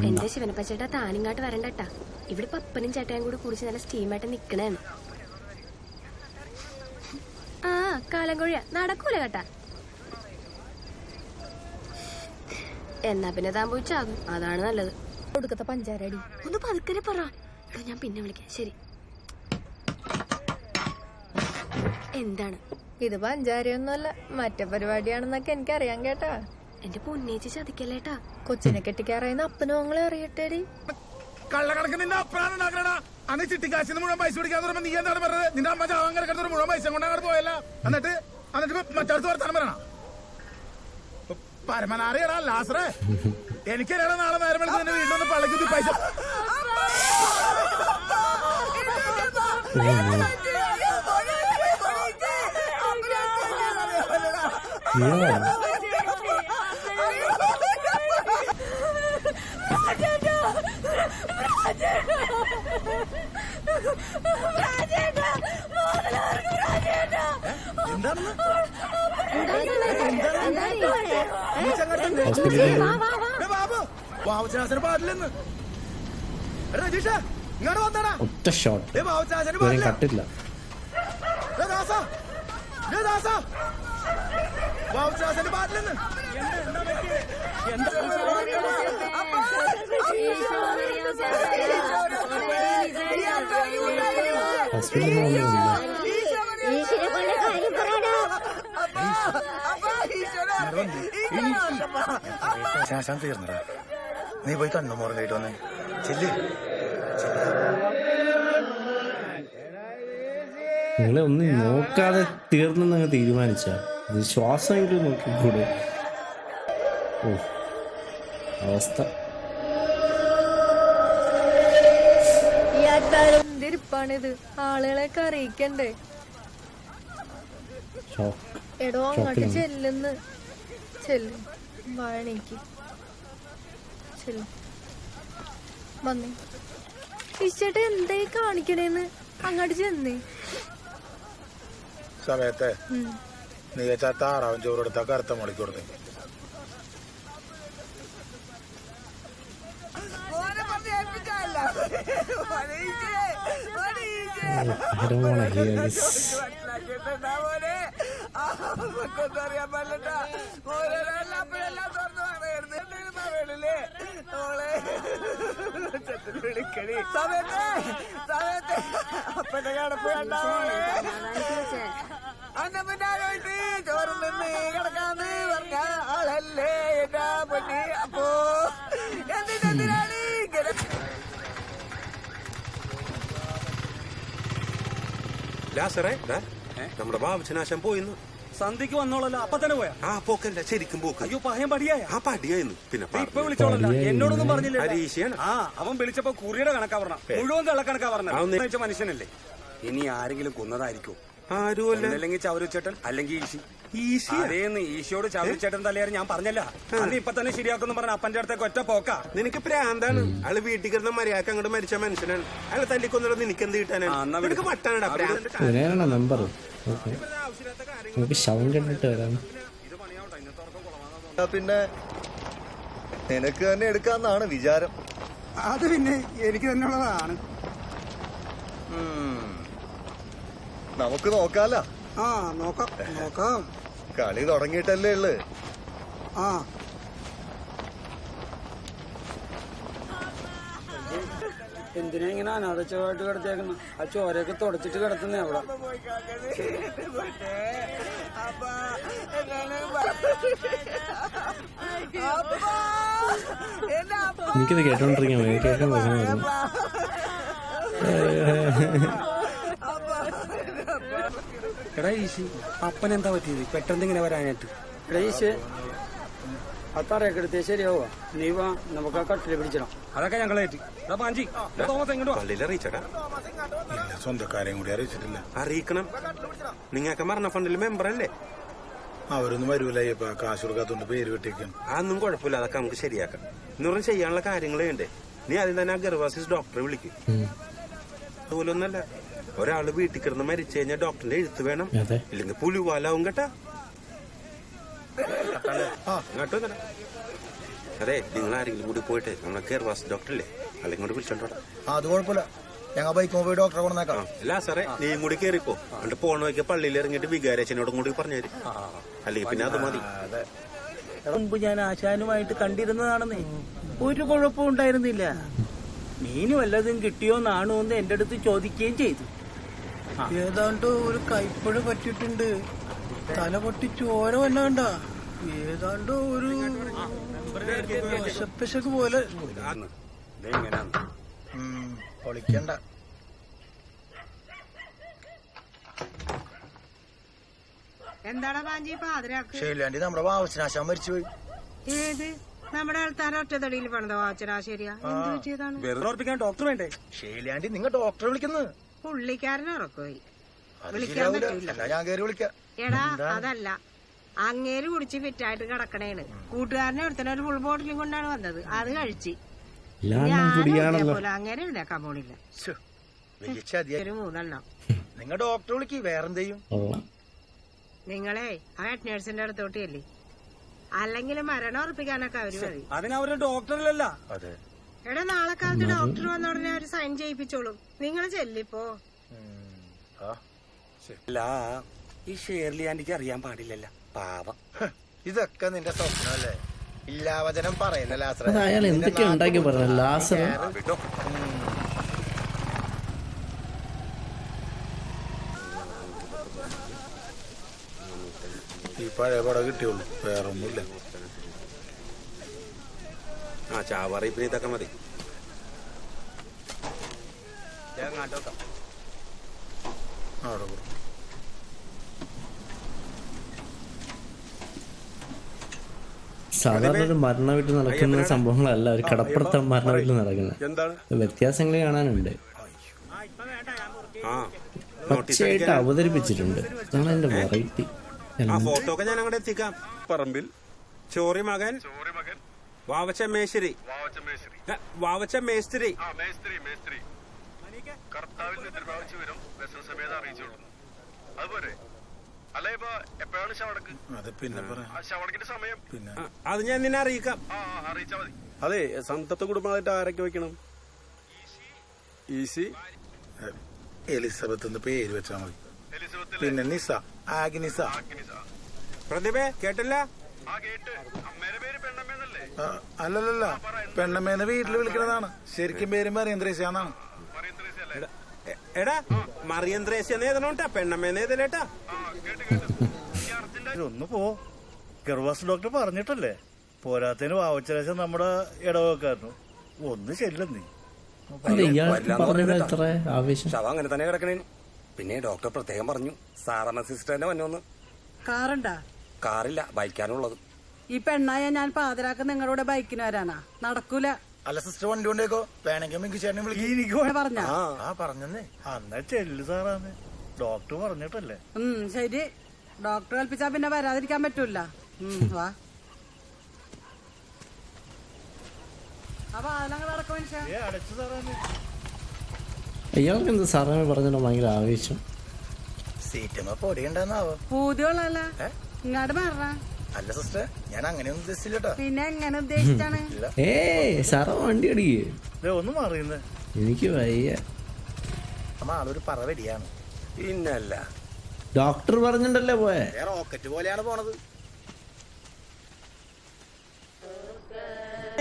എന്റെ ശിവനപ്പച്ചേട്ടാ താനിങ്ങാട്ട് വരണ്ടട്ടാ. ഇവിടെ പപ്പനും ചേട്ടയും കൂടി കുടിച്ച് നല്ല സ്റ്റീമായിട്ട് നിക്കണേന്ന്. ആ കാലം കൊഴിയ നടക്കൂല കേട്ടാ. എന്നാ പിന്നെ താൻ പോയി ചാകും. അതാണ് നല്ലത്. കൊടുക്കത്തെ പഞ്ചാരടി ഒന്ന് പതുക്കനെ പറ. ഞാൻ പിന്നെ വിളിക്കാം. ശരി. എന്താണ് ഇത് പഞ്ചാരയൊന്നുമല്ല, മറ്റേ പരിപാടിയാണെന്നൊക്കെ എനിക്കറിയാൻ കേട്ടാ. എന്റെ പൊന്നേച്ചി ചതിക്കല്ലേട്ടാ. കൊച്ചിനെ കെട്ടിക്കാറായെന്ന് അപ്പനും അവങ്ങളെ അറിയട്ടേടി. കള്ളക്കണക്ക് നിന്റെ അപ്പനാണ് ഉണ്ടാക്കണ. അന്ന് ചിട്ടിക്കാശിന്ന് മുഴുവൻ പൈസ പിടിക്കാന്ന് പറയുമ്പോ നീ എന്താണ് പറഞ്ഞത്? നിന്റെ അമ്മ ചാവാൻ കിടക്കുന്ന മുഴുവൻ പൈസ കൊണ്ട് അങ്ങോട്ട് പോയല്ല. എന്നിട്ട് മറ്റടുത്ത് വർത്താനം പറയണ പരമനാറിയടാ ലാസറേ. എനിക്കറിയാടാ നാളെ നേരം വെളുത്ത് നിന്റെ വീട്ടിലൊന്ന് പള്ളിക്കുത്തി പൈസ. ബാബുചാശന് പാടില്ലെന്ന് രജീഷ ഇങ്ങോട്ട് വന്നടാ. ഒറ്റ ഷോട്ട് ബാബുചാശന് കട്ടില്ല. ബാബുചാശന് പാടില്ലെന്ന്. ശാശാൻ തീർന്നടാ. നീ പോയി കണ്ണു മോറും കേട്ട് വന്നേ. ചെല്ല്. നിങ്ങളെ ഒന്നും നോക്കാതെ തീർന്നെന്നങ്ങ് തീരുമാനിച്ച ശ്വാസമെങ്കിലും നോക്കിക്കൂടെ? ഓ അവസ്ഥ. ഈ അത്താരം എന്തിരിപ്പാണിത്? ആളുകളെയൊക്കെ അറിയിക്കണ്ടേ? എടോ അങ്ങോട്ട് ചെല്ലുന്ന്. ചെല്ലും വാഴണേക്ക് ചെല്ലും വന്നേ. ഇച്ചേട്ട എന്തായി കാണിക്കണേന്ന്? അങ്ങോട്ട് ചെന്നേ. സമയത്തെ നീ വെച്ചാ താറാവും ചോറെടുത്താ കറുത്ത മുളിക്ക് കൊടുത്തേ. അറിയാൻ പാടില്ല. ഓരോരെല്ലാം തുറന്നു പറയരുത്. വിളിക്കണി സമയത്തെ സമയത്തെ അപ്പന്റെ കടപ്പ് കണ്ടാവോളെ. അന്നപ്പനായിട്ട് ചോറും നിന്ന് കിടക്കാന്ന് പറഞ്ഞ ആളല്ലേ എന്റെ പൊന്നി. അപ്പോ എന്തിനാണ് ഇങ്ങനെ? ലാസറേ നമ്മുടെ ബാബുച്ചനാശം പോയിന്ന്. സന്ധ്യക്ക് വന്നോളല്ലോ. അപ്പൊ തന്നെ പോയാ? ആ പോക്കല്ല, ശരിക്കും പോക്ക്. അയ്യോ പഹയം പടിയായ? ആ പടിയായിരുന്നു. പിന്നെ ഇപ്പൊ വിളിച്ചോളല്ലോ. എന്നോടൊന്നും പറഞ്ഞില്ല. ഹരീഷിയാണ്. ആ അവൻ വിളിച്ചപ്പോ കുറിയുടെ കണക്കാ പറഞ്ഞ. മുഴുവൻ കള്ളക്കണക്കാ പറഞ്ഞ മനുഷ്യനല്ലേ. ഇനി ആരെങ്കിലും കൊന്നതായിരിക്കും. ആരുമല്ല. അല്ലെങ്കിൽ ചൗരച്ചേട്ടൻ അല്ലെങ്കിൽ ഈശി. അതേന്ന് ഈശോട് ചൗരച്ചേട്ടൻ തലയാറ് ഞാൻ പറഞ്ഞല്ല. അന്ന് ഇപ്പൊ തന്നെ ശരിയാക്കുന്നു പറഞ്ഞ അപ്പന്റെ അടുത്തേക്ക് ഒറ്റ പോക്കാ. നിനക്ക് പ്രാന്താണ്. അയാള് വീട്ടിൽ കിടന്ന മര്യാദക്ക് അങ്ങോട്ട് മരിച്ച മനുഷ്യനാണ്. അയാളെ തല്ലിക്കൊന്നുള്ളത് നിനക്ക് എന്ത് കിട്ടാനാണ്? നിനക്ക് പട്ടാനടാ പ്രാന്ത്. നമ്പർ നമുക്ക് ശവം കണ്ടിട്ട് വരാം. പിന്നെ നിനക്ക് തന്നെ എടുക്കാന്നാണ് വിചാരം. അത് പിന്നെ എനിക്ക് തന്നെ ഉള്ളതാണ്. നമുക്ക് നോക്കാല. ആ നോക്കാം നോക്കാം. കളി തുടങ്ങിയിട്ടല്ലേ ഉള്ളു. ആ എന്തിനാ ഇങ്ങനെ അനാഥച്ചമായിട്ട് കിടത്തേക്കുന്നു? ആ ചോരയൊക്കെ തുടച്ചിട്ട് കിടത്തുന്നേ അവിടെ. എനിക്കിത് കേട്ടോണ്ടിരിക്കാൻ കേൾക്കാൻ പറ്റുന്നു. എടാ ഈശി അപ്പൻ എന്താ പറ്റിയത് പെട്ടെന്ന് ഇങ്ങനെ വരാനായിട്ട്? എടാ ഈശേ ആ തറയൊക്കെ എടുത്തേ ശരിയാവുക. നീ വാ, നമുക്ക് ആ കട്ടില് പിടിച്ചിടാം. അതൊക്കെ ഞങ്ങളേറ്റ്. പാഞ്ചി തോമസ് എങ്ങോട്ട് വാ. പള്ളിയിൽ അറിയിച്ചടാ? ഇല്ല, സ്വന്തക്കാരെയും കൂടി അറിയിച്ചിട്ടില്ല. അറിയിക്കണം. നിങ്ങൾക്ക് മരണ ഫണ്ടിൽ മെമ്പർ അല്ലേ? അവരൊന്നും വരൂല ഇപ്പൊ കാശ് കൊടുക്കാത്തോണ്ട് പേര് വെട്ടിക്കും. അതൊന്നും കുഴപ്പമില്ല, അതൊക്കെ നമുക്ക് ശരിയാക്കാം. എന്ന് പറഞ്ഞാൽ ചെയ്യാനുള്ള കാര്യങ്ങളേ ഉണ്ട്. നീ ആദ്യം തന്നെ ആ ഗർഭാസിസ് ഡോക്ടറെ വിളിക്കും. അതുപോലെ ഒന്നല്ല, ഒരാള് വീട്ടിൽ കിടന്ന് മരിച്ചു കഴിഞ്ഞാൽ ഡോക്ടറിന്റെ എഴുത്ത് വേണം, ഇല്ലെങ്കിൽ പുലിവാലാവും കേട്ടാ. കേട്ടോ തന്നെ. അതെ, നിങ്ങൾ ആരെങ്കിലും കൂടി പോയിട്ട് നമ്മളെ ഗർഭാസിസ് ഡോക്ടറല്ലേ അല്ലെങ്കിൽ കൂടി വിളിച്ചോണ്ടോ. അത് കുഴപ്പമില്ല, ഞങ്ങൾ ബൈക്ക് പോയി ഡോക്ടറെ കൊണ്ടുവന്നേക്കാം. അല്ല സാറേ, നീയും കൂടി കേറിപ്പോ. എന്നിട്ട് പോണ വയ്ക്ക് പള്ളിയിൽ ഇറങ്ങിയിട്ട് വികാരച്ചനോടും കൂടി പറഞ്ഞേര്. അല്ലെങ്കിൽ പിന്നെ അത് മതി. മുമ്പ് ഞാൻ ആശാനുമായിട്ട് കണ്ടിരുന്നതാണെന്നേ, ഒരു കുഴപ്പവും ഉണ്ടായിരുന്നില്ല. മീന് വല്ലതും കിട്ടിയോന്നാണോ എന്ന് എന്റെ അടുത്ത് ചോദിക്കുകയും ചെയ്തു. ഏതാണ്ട് ഒരു കൈപ്പഴ പറ്റിയിട്ടുണ്ട്, തല പൊട്ടി ചോര വല്ലാണ്ട, ഏതാണ്ട് ഒരു വിശപ്പിശക്ക് പോലെ. പൊളിക്കണ്ട. എന്താടാ പാഞ്ചി പാതിരാക്ക്? ശൈലാണ്ടി നമ്മുടെ വാവച്ചനാശാൻ മരിച്ചുപോയി. ഏത് നമ്മുടെ ആൾക്കാരെ ഒറ്റത്തടിയിൽ പണിതോ വാവച്ചനാശേരിയാ? എന്ത് പറ്റിയതാണ്? വെറുതെ ഉറപ്പിക്കാൻ ഡോക്ടർ വേണ്ടേ? ശൈലാണ്ടി നിങ്ങൾ ഡോക്ടറെ വിളിക്കുന്നത്? പുള്ളിക്കാരനെ ഉറക്കോയി അത് വിളിക്കാൻ ശരിയാവൂല. പറ്റൂല. എന്നാ ഞാൻ കയറി വിളിക്കാം. എടാ അതല്ല, അങ്ങേര് കുടിച്ച് ഫിറ്റായിട്ട് കിടക്കണേണ്. കൂട്ടുകാരനെ ഒരുത്തനെ ഒരു ഫുൾ ബോട്ടിലും കൊണ്ടാണ് വന്നത്, അത് കഴിച്ച്. അങ്ങനെ ഉണ്ടാക്കാൻ പോണില്ല. ഒരു 3 എണ്ണം. നിങ്ങൾ ഡോക്ടറെ വിളിക്ക്, വേറെന്തെയും. നിങ്ങളെ ആ ഹെഡ് നേഴ്സിന്റെ അടുത്തോട്ട് ചെല്ലി, അല്ലെങ്കിൽ മരണം ഉറപ്പിക്കാനൊക്കെ അവര് മതി. അതിനവര് ഡോക്ടറിലല്ല. അതെ. എടാ നാളെ കാലത്ത് ഡോക്ടർ വന്ന ഉടനെ അവര് സൈൻ ചെയ്യിപ്പിച്ചോളും. നിങ്ങൾ ചെല്ലിപ്പോ. അല്ല, ഈ ഷേർലി ആന്റിക്ക് അറിയാൻ പാടില്ലല്ലോ, പാവം. ഇതൊക്കെ നിന്റെ സ്വപ്നമല്ലേ? ഇല്ലാവചനം പറയുന്ന ലാസർ. അത് അയാൾ എന്തൊക്കെയാ ഉണ്ടാക്കി പറഞ്ഞത് ലാസർ. ഈ പഴയ പടം കിട്ടിയുള്ളൂ, വേറൊന്നുമില്ല. ആ ചാവറിപ്പിന് ഇതൊക്കെ മതി. അവിടെ സാധാരണ ഒരു മരണ വീട്ടിൽ നടക്കുന്ന സംഭവങ്ങളല്ല ഒരു കടപ്പുറത്തെ മരണ വീട്ടിൽ നടക്കുന്നത്. വ്യത്യാസങ്ങൾ കാണാനുണ്ട്, പച്ചയായിട്ട് അവതരിപ്പിച്ചിട്ടുണ്ട്. അതാണ് എന്റെ വെറൈറ്റി. ആ ഫോട്ടോ ഒക്കെ ഞാൻ അങ്ങോട്ട് എത്തിക്കാം. പറമ്പിൽ ചോറി മകൻ വാവച്ച മേശ്ശേരി, വാവച്ച മേസ്ത്രി. അത് പിന്നെ പിന്നെ അത് ഞാൻ നിന്നെ അറിയിക്കാം. അതെ, സന്തത്ത് കുടുംബമായിട്ട് ആരൊക്കെ വെക്കണം? ഈസി എലിസബത്ത് എന്ന് പേര് വെച്ചാൽ മതി. പിന്നെ നിസ, ആഗ്നിസ. പ്രതിഭ കേട്ടില്ല? അല്ലല്ല, പെണ്ണമ്മേന്ന് വീട്ടിൽ വിളിക്കുന്നതാണ്. ശരിക്കും പേര് മറിയന്ത്രേശാന്നാണ്. എടാ മറിയന്ത്രേശ്യ ഏതനോട്ടാ, പെണ്ണമ്മേന്ന് ഏതല്ലേട്ടാ. ഒന്ന് പോ, ഗർവാസ് ഡോക്ടർ പറഞ്ഞിട്ടല്ലേ. പോരാത്തതിന് വാവച്ചരാശം നമ്മുടെ ഇടവക്കാരനു. ഒന്ന് ചെല്ലുന്നീ. ശവം അങ്ങനെ തന്നെ കിടക്കണേ. പിന്നെ ഡോക്ടർ പ്രത്യേകം പറഞ്ഞു സാറമ്മ സിസ്റ്ററിന്റെ വന്നോന്ന്. കാറുണ്ടാ? കാറില്ല, ബൈക്കാനുള്ളത്. ഈ പെണ്ണായ ഞാൻ പാതിരാക്ക് നിങ്ങളുടെ ബൈക്കിന് വരാനാ? നടക്കൂല. അല്ല സിസ്റ്റർ, വണ്ടി കൊണ്ടേക്കോ, വേണമെങ്കിൽ മിങ്കി ചേട്ടനെ പറഞ്ഞ പറഞ്ഞേ. എന്നാ ചെല്ലു സാറാന്ന് ഡോക്ടർ പറഞ്ഞിട്ടല്ലേ. ശരി, ഡോക്ടർ കൽപ്പിച്ചാ പിന്നെ വരാതിരിക്കാൻ പറ്റൂല. വാ. അപ്പൊ അതങ്ങ് നടക്കും മനുഷ്യ. അടച്ചു സാറാന്ന്. അയാൾക്ക് എന്ത് സാറേ പറഞ്ഞോ ഭയങ്കര ആവേശം. സീറ്റമ്മ പൊടിയുണ്ടെന്നാവോ? പൂതിയുള്ളല്ല, ഇങ്ങോട്ട് മാറ. അല്ല സിസ്റ്റർ, ഞാൻ അങ്ങനെയൊന്നും ഉദ്ദേശിച്ചില്ല. പിന്നെ എങ്ങനെ ഉദ്ദേശിച്ചാണ്? സാറ വണ്ടി അടിക്കേ. ഒന്നും മാറിയുന്നേ, എനിക്ക് വയ്യ. അമ്മ ആളൊരു പറവടിയാണ്. പിന്നല്ല, ഡോക്ടർ പറഞ്ഞിട്ടല്ലേ പോയെ. റോക്കറ്റ് പോലെയാണ് പോണത്.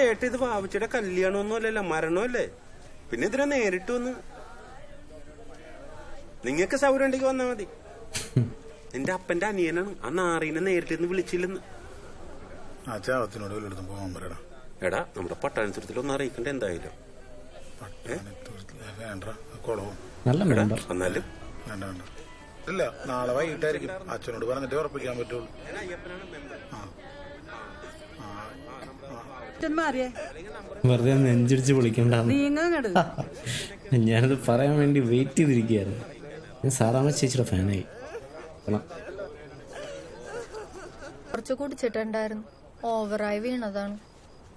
ഏട്ടാ, ഇത് വാവച്ചിയുടെ കല്യാണമൊന്നും അല്ലല്ലോ, മരണമല്ലേ. പിന്നെ ഇതിനെ നേരിട്ട് വന്ന് നിങ്ങക്ക് സൗകര്യം ഉണ്ടെങ്കിൽ വന്നാ മതി. എന്റെ അപ്പന്റെ അനിയനാണ്, ആ നാറീനെ നേരിട്ട് വിളിച്ചില്ലെന്ന്. ആ ചാവത്തിനോട് വല്ലയിടത്തും പോകാൻ പറയടാ. എടാ, നമ്മുടെ പട്ടാനത്തുരത്തിൽ ഒന്ന് അറിയിക്കണ്ട എന്തായാലും. വേണ്ട കുളവും നല്ല എന്നാലും വേണ്ട വേണ്ട. ഇല്ല, നാളെ വൈകിട്ടായിരിക്കും. അച്ഛനോട് പറഞ്ഞിട്ടേ ഉറപ്പിക്കാൻ പറ്റുള്ളൂ. വെറുതെ നെഞ്ചിടിച്ച് വിളിക്കണ്ടാന്ന്. ഞാനത് പറയാൻ വേണ്ടി വെയിറ്റ് ചെയ്തിരിക്കുകയായിരുന്നു. ഞാൻ സാറാമ്മ ചേച്ചിയുടെ ഫാനായി. കുറച്ച് കുടിച്ചിട്ടുണ്ടായിരുന്നു, ഓവറായി വീണതാണ്.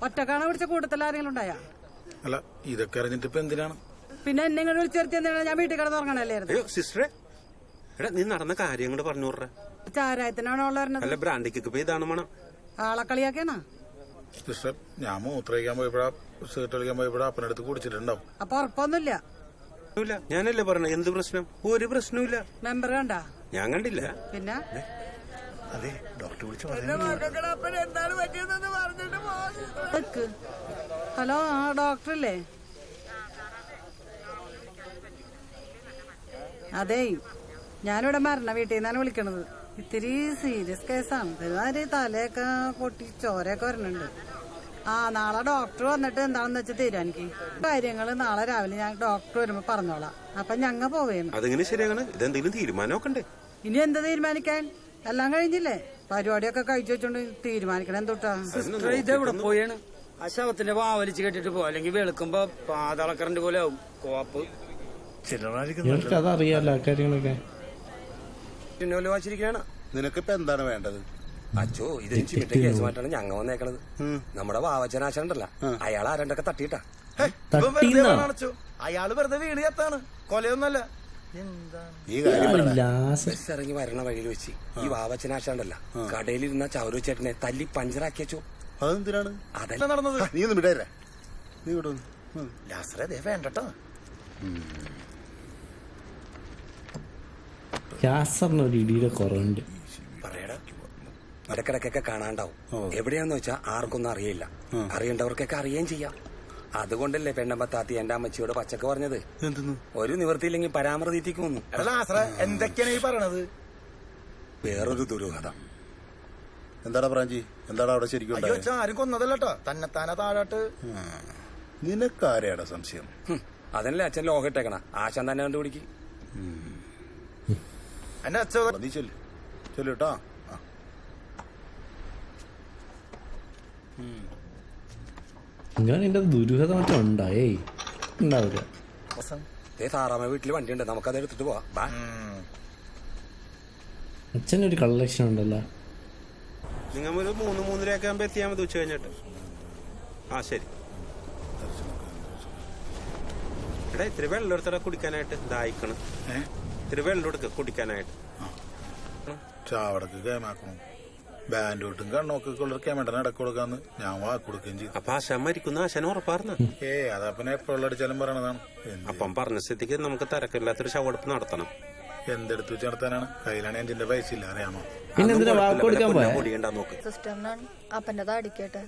ഒറ്റക്കാണ കുടിച്ച കൂട്ടത്തിൽ ആരെങ്കിലും ഉണ്ടായാ? അല്ല, ഇതൊക്കെ അറിഞ്ഞിട്ട് ഇപ്പൊ എന്തിനാണ്? പിന്നെ എന്നെ ഇങ്ങോട്ട് വിളിച്ചെടുത്തി എന്തിനാണ്? ഞാൻ വീട്ടിൽ കിടന്ന് ഉറങ്ങണല്ലായിരുന്നു. അയ്യോ സിസ്റ്ററെ, എടാ നീ നടന്ന കാര്യങ്ങൾ പറഞ്ഞു വിടറ. ചാരായത്തിനാണോ ഉള്ളത്? അല്ല ബ്രാൻഡിക്ക് ഇപ്പൊ ഇതാണ് മണം. ആളെ കളിയാക്കാണോ? സിസ്റ്റർ, ഞാൻ മൂത്രയിക്കാൻ പോയപ്പോഴാ സീട്ട് കളിക്കാൻ പോയപ്പോഴാ അപ്പനടുത്ത് കുടിച്ചിട്ടുണ്ടാവും. അപ്പൊ ഉറപ്പൊന്നുമില്ല. ഞാനല്ലേ പറഞ്ഞ എന്ത് പ്രശ്നം? ഒരു പ്രശ്നവും മെമ്പർ കണ്ടാ? ഞാൻ കണ്ടില്ല. പിന്നെ അതെ, ഡോക്ടർ വിളിച്ചു ഹലോ, ആ ഡോക്ടറല്ലേ? അതേ, ഞാനിവിടെ മരണ വീട്ടിൽ നിന്നാണ് വിളിക്കണത്. ഇത്തിരി സീരിയസ് കേസാണ്. ഒരുമാതിരി തലയൊക്കെ പൊട്ടി ചോരയൊക്കെ വരണുണ്ട്. നാളെ ഡോക്ടർ വന്നിട്ട് എന്താണെന്ന് വെച്ചാൽ തീരുമാനിക്ക് കാര്യങ്ങള്. നാളെ രാവിലെ ഞാൻ ഡോക്ടർ വരുമ്പോ പറഞ്ഞോളാം. അപ്പൊ ഞങ്ങ പോവേണം. അതെങ്ങനെ ശരിയാണ്? ഇതെന്തെങ്കിലും തീരുമാനമൊക്കെ ഉണ്ട്? ഇനി എന്താ തീരുമാനിക്കാൻ? എല്ലാം കഴിഞ്ഞില്ലേ? പരിപാടിയൊക്കെ കഴിച്ചു വെച്ചോണ്ട് തീരുമാനിക്കണം എന്തൊട്ടാ? ഇതെവിടെ പോയാണ്? ആ ശവത്തിന്റെ വാവലിച്ച് കെട്ടിട്ട് പോ, അല്ലെങ്കിൽ വെളുക്കുമ്പോ പാതാളക്കറന്റ് പോലെ ആവും കോപ്പ്. അതറിയാലോ ആ കാര്യങ്ങളൊക്കെ. വായിച്ചിരിക്കുകയാണ്. നിനക്കിപ്പോ എന്താണ് വേണ്ടത്? അച്ചോ, ഇത് ചിമിട്ട കേസ് മാറ്റാണ് ഞങ്ങ വന്നേക്കണത്. നമ്മുടെ വാവച്ചനാശനുണ്ടല്ല, അയാൾ ആരണ്ടൊക്കെ തട്ടിയിട്ടാ. അയാള് വെറുതെ വീട് കത്താണ്, കൊലയൊന്നല്ല. ബസ് ഇറങ്ങി വരണ വഴിയിൽ വെച്ച് ഈ വാവച്ചനാശാണ്ടല്ല കടയിലിരുന്ന ചൗരു ചേട്ടനെ തല്ലി പഞ്ചറാക്കി വെച്ചു. അതെന്തിനാണ് അതല്ല നടന്നത്? നീ ഒന്ന് വിടേ, നീ വിടുന്നു. ലാസറേ വേണ്ടട്ടോ. യാസറിന് ഒരു ഇടിയുടെ കുറവുണ്ട്. പറയടാ, ഇടക്കിടക്കൊക്കെ കാണാണ്ടാവും. എവിടെയാന്ന് വെച്ചാ ആർക്കൊന്നും അറിയില്ല, അറിയേണ്ടവർക്കൊക്കെ അറിയുകയും ചെയ്യാം. അതുകൊണ്ടല്ലേ പെണ്ണമ്പത്താത്തി എന്റെ അമ്മച്ചിയോട് പച്ചക്ക് പറഞ്ഞത്, ഒരു നിവൃത്തിയില്ലെങ്കിൽ പരാമൃതീറ്റിക്ക് വന്നു. എന്തൊക്കെയാണ് ഈ പറയണത്? വേറൊരു ദുരൂഹത. എന്താടാ പ്രാഞ്ചി, എന്താടാ അവിടെ ശരിക്കും? ആരും കൊന്നതല്ലോ, തന്നെത്താനെ താഴോട്ട്. നിനക്കാരെയാടാ സംശയം? അതല്ലേ അച്ഛൻ ലോകം ഇട്ടേക്കണ, ആശാൻ തന്നെ കണ്ടുപിടിക്ക്. എന്റെ അച്ഛൻ നീ ചെല്ലുട്ടാ. ഇങ്ങനെ എന്റെ ദുരൂഹത മറ്റം ഉണ്ടായേ ഉണ്ടാവില്ല. താറാമ വീട്ടില് വണ്ടിയുണ്ട്, നമുക്കത് എടുത്തിട്ട് പോവാം. അച്ഛനൊരു കളക്ഷൻ ഉണ്ടല്ലോ. നിങ്ങൾ ഒരു 3-3:30 ആകുമ്പോ എത്തിയാൽ മതി, ഉച്ച കഴിഞ്ഞിട്ട്. ശരി. എടാ ഇത്തിരി വെള്ളം എടുത്തടാ കുടിക്കാനായിട്ട്, ദാഹിക്കണം. ഇത്തിരി വെള്ളം എടുക്ക കുടിക്കാനായിട്ട്. ചാവടക്ക് കേമാക്കണം. ബാൻഡോട്ടും കണ്ണൊക്കെ ഉള്ള കേമേട്ടനെ ഇടക്ക് കൊടുക്കാന്ന് ഞാൻ വാക്ക് കൊടുക്കുകയും ചെയ്തു. അപ്പൊ ആശാൻ മരിക്കുന്ന ആശാൻ ഉറപ്പാർന്ന? അതപ്പനെ എപ്പോഴുള്ള അടിച്ചാലും പറയണതാണ്. അപ്പം പറഞ്ഞ സ്ഥിതിക്ക് നമുക്ക് തിരക്കില്ലാത്തൊരു ശവടുപ്പ് നടത്തണം. എന്തെടുത്ത് വെച്ച് നടത്താനാണ്? കയ്യിലാണ് എന്റെ പൈസ ഇല്ല, അറിയാമോ? സിസ്റ്ററിനാണ് അപ്പന്റെ താടിക്കട്ടെ.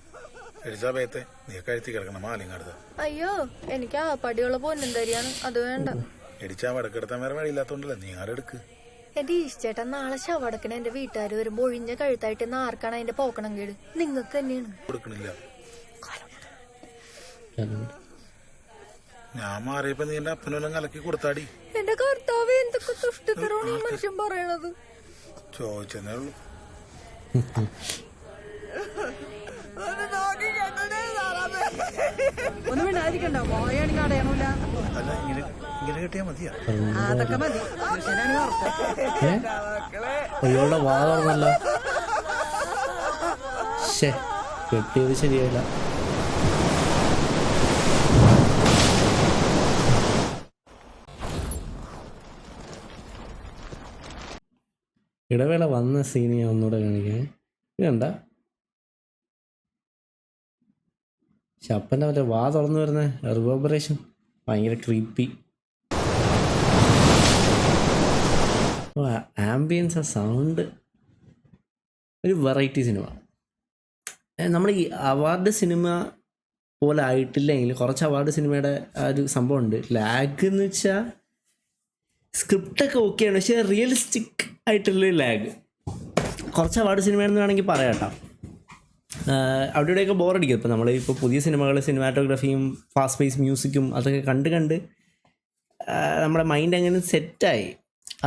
എലിസബത്തെ, നീ കഴുത്തി കിടക്കണം മാലിങ്ങടുത്ത്. അയ്യോ, എനിക്ക് ആ പടിയുള്ള പൊന്നും തരിയാണ്, അത് വേണ്ട. എടിച്ചാ വടക്കെടുത്താൻ വേറെ വഴിയില്ലാത്തോണ്ടല്ലേ, നീ ആരെടുക്ക്. എന്റെ ഈശ്ചേട്ടൻ നാളെ ശവടക്കണ എന്റെ വീട്ടുകാർ വരുമ്പോ ഒഴിഞ്ഞ കഴുത്തായിട്ട് ആർക്കാണ് അതിന്റെ പോക്കണം കേട്? നിങ്ങൾക്ക് തന്നെയാണ്. കൊടുക്കണില്ല. ഞാൻ മാറിയപ്പോ നീ എന്റെ അപ്പനെല്ലാം കലക്കി കൊടുത്താടി. എന്റെ കർത്താവ്, എന്തൊക്കെ തുഷ്ടിത്തരമാണ് ഈ മനുഷ്യൻ പറയണത്. ചോദിച്ചെന്നേ ഉള്ളു. ഒന്നും വേണ്ടായിരിക്കണ്ട, പോയാണെങ്കിൽ അടയണമില്ല. അല്ല, ഇങ്ങനെ കിട്ടിയാ മതിയാ? അതൊക്കെ മതി. അയ്യോടെ വാ തുറന്നല്ല. കെട്ടിയത് ശരിയായില്ല. ഇടവേള വന്ന സീൻ ഞാൻ ഒന്നുകൂടെ കാണിക്കാൻ. ഇതണ്ട ശപ്പൻ്റെ മറ്റേ വാ തുറന്നു വരുന്ന റിവേർബറേഷൻ ഭയങ്കര ക്രീപ്പി. ആംബിയൻസ്, ആ സൗണ്ട്, ഒരു വെറൈറ്റി സിനിമ. നമ്മൾ ഈ അവാർഡ് സിനിമ പോലെ ആയിട്ടില്ലെങ്കിൽ കുറച്ച് അവാർഡ് സിനിമയുടെ ആ ഒരു സംഭവമുണ്ട്. ലാഗ് എന്ന് വെച്ചാൽ സ്ക്രിപ്റ്റൊക്കെ ഓക്കെയാണ്, പക്ഷേ റിയലിസ്റ്റിക് ആയിട്ടുള്ളൊരു ലാഗ്. കുറച്ച് അവാർഡ് സിനിമയാണെന്ന് വേണമെങ്കിൽ പറയാം കേട്ടോ. അവിടെ ഇവിടെയൊക്കെ ബോറടിക്കും. ഇപ്പോൾ നമ്മൾ ഇപ്പോൾ പുതിയ സിനിമകൾ സിനിമാറ്റോഗ്രാഫിയും ഫാസ്റ്റ് പേസ് മ്യൂസിക്കും അതൊക്കെ കണ്ട് നമ്മുടെ മൈൻഡ് അങ്ങനെ സെറ്റായി.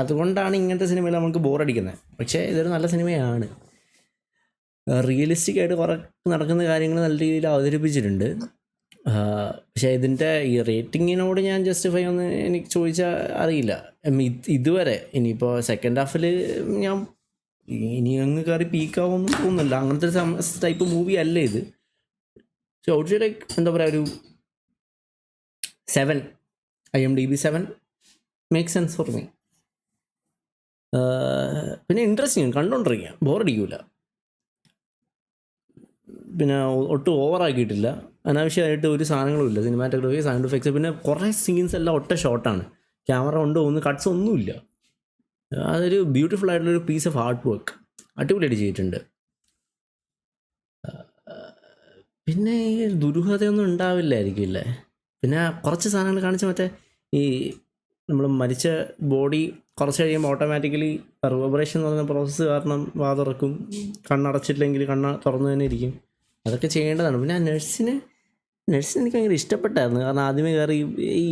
അതുകൊണ്ടാണ് ഇങ്ങനത്തെ സിനിമയിൽ നമുക്ക് ബോറടിക്കുന്നത്. പക്ഷേ ഇതൊരു നല്ല സിനിമയാണ്. റിയലിസ്റ്റിക് ആയിട്ട് കുറേ നടക്കുന്ന കാര്യങ്ങൾ നല്ല രീതിയിൽ അവതരിപ്പിച്ചിട്ടുണ്ട്. പക്ഷേ ഇതിൻ്റെ ഈ റേറ്റിങ്ങിനോട് ഞാൻ ജസ്റ്റിഫൈ ഒന്ന് എനിക്ക് ചോദിച്ചാൽ അറിയില്ല. ഇതുവരെ ഇനിയിപ്പോൾ സെക്കൻഡ് ഹാഫിൽ ഞാൻ ഇനി അങ്ങ് കയറി പീക്കാവുമെന്ന് തോന്നുന്നില്ല. അങ്ങനത്തെ ഒരു ടൈപ്പ് മൂവി അല്ല ഇത്. സോ ഔട്ട് ലൈക്ക് എന്താ പറയുക, ഒരു 7 IMDb 7 make sense for me. പിന്നെ ഇൻട്രസ്റ്റിങ്, കണ്ടുകൊണ്ടിരിക്കുക, ബോറടിക്കില്ല. പിന്നെ ഒട്ടും ഓവറാക്കിയിട്ടില്ല, അനാവശ്യമായിട്ട് ഒരു സാധനങ്ങളും ഇല്ല. സിനിമാറ്റോഗ്രഫി, സൗണ്ട് എഫക്ട്സ്, പിന്നെ കുറേ സീൻസ് എല്ലാം ഒറ്റ ഷോട്ടാണ്. ക്യാമറ കൊണ്ട് കട്ട്സ് ഒന്നുമില്ല. അതൊരു ബ്യൂട്ടിഫുൾ ആയിട്ടുള്ളൊരു പീസ് ഓഫ് ആർട്ട് വർക്ക്, അടിപൊളിയായിട്ട് ചെയ്തിട്ടുണ്ട്. പിന്നെ ഈ ദുരൂഹതയൊന്നും ഉണ്ടാവില്ലായിരിക്കും അല്ലേ. പിന്നെ കുറച്ച് സാധനങ്ങൾ കാണിച്ച മറ്റേ ഈ നമ്മൾ മരിച്ച ബോഡി കുറച്ച് കഴിയുമ്പോൾ ഓട്ടോമാറ്റിക്കലി റിവബറേഷൻ എന്ന് പറയുന്ന പ്രോസസ്സ് കാരണം വാ തുറക്കും, കണ്ണടച്ചിട്ടില്ലെങ്കിൽ കണ്ണ് തുറന്നു തന്നെ ഇരിക്കും. അതൊക്കെ ചെയ്യേണ്ടതാണ്. പിന്നെ ആ നഴ്സിന് എനിക്ക് ഭയങ്കര ഇഷ്ടപ്പെട്ടായിരുന്നു. കാരണം ആദ്യമേ കയറി ഈ